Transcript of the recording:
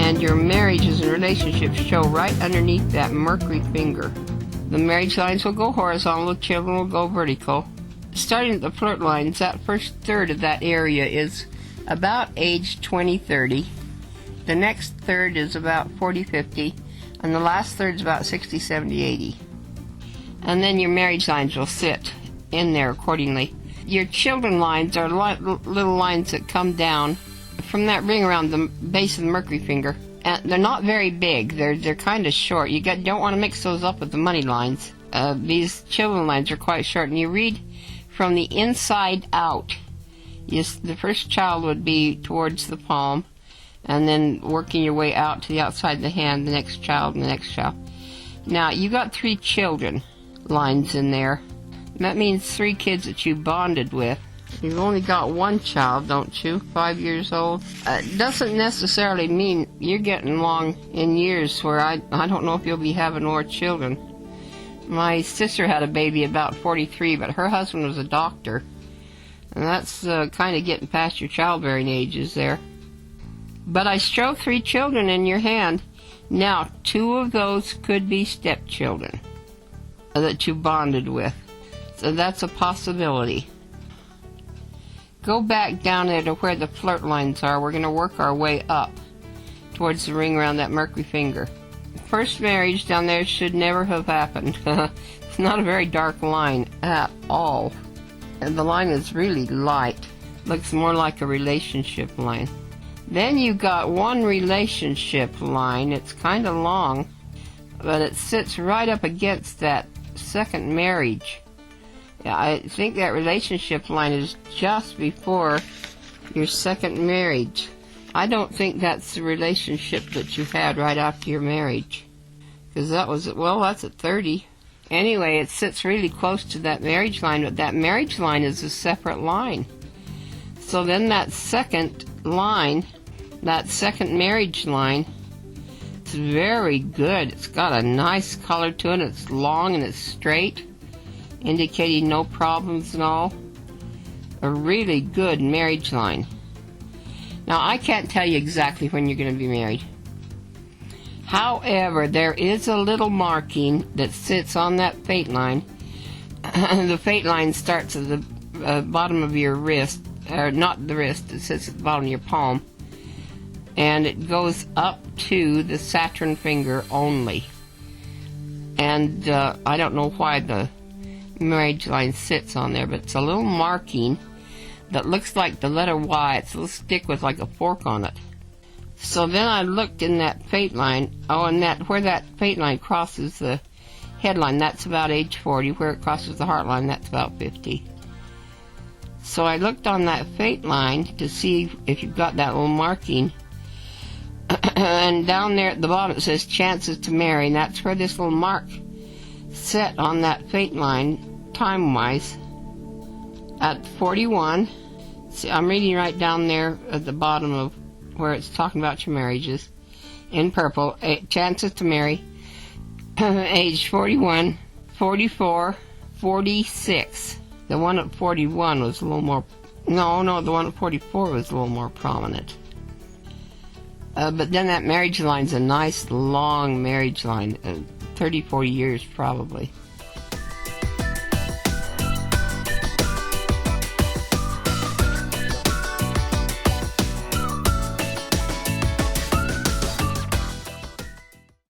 and your marriages and relationships show right underneath that mercury finger. The marriage lines will go horizontal, the children will go vertical. Starting at the flirt lines, that first third of that area is about age 20-30. The next third is about 40-50, and the last third is about 60-70-80. And then your marriage lines will sit in there accordingly. Your children lines are little lines that come down from that ring around the base of the mercury finger. And they're not very big. They're kind of short. You don't want to mix those up with the money lines. These children lines are quite short, and you read from the inside out. The first child would be towards the palm, and then working your way out to the outside of the hand, the next child, and the next child. Now, you got 3 children lines in there. That means 3 kids that you bonded with. You've only got 1 child, don't you? 5 years old. It doesn't necessarily mean you're getting along in years where I don't know if you'll be having more children. My sister had a baby about 43, but her husband was a doctor. And that's kind of getting past your childbearing ages there. But I show 3 children in your hand. Now, 2 of those could be stepchildren that you bonded with. So that's a possibility. Go back down there to where the flirt lines are. We're going to work our way up towards the ring around that mercury finger. First marriage down there should never have happened. It's not a very dark line at all. And the line is really light. Looks more like a relationship line. Then you got 1 relationship line. It's kind of long, but it sits right up against that second marriage. Yeah, I think that relationship line is just before your second marriage. I don't think that's the relationship that you had right after your marriage. Because that's at 30. Anyway, it sits really close to that marriage line, but that marriage line is a separate line. So then that second line, that second marriage line, it's very good. It's got a nice color to it. It's long and it's straight, indicating no problems and all. A really good marriage line. Now, I can't tell you exactly when you're going to be married. However, there is a little marking that sits on that fate line. The fate line starts at the bottom of your wrist, or not the wrist, it sits at the bottom of your palm. And it goes up to the Saturn finger only. And I don't know why the marriage line sits on there, but it's a little marking that looks like the letter Y. It's a little stick with like a fork on it. So then I looked in that fate line. Oh, and where that fate line crosses the headline, that's about age 40. Where it crosses the heart line, that's about 50. So I looked on that fate line to see if you've got that little marking. And down there at the bottom it says chances to marry, and that's where this little mark set on that fate line, time-wise, at 41. See, I'm reading right down there at the bottom of where it's talking about your marriages, in purple, chances to marry, age 41, 44, 46. The one at 41 was a little more, no, the one at 44 was a little more prominent. But then that marriage line's a nice long marriage line, 30, 40 years probably.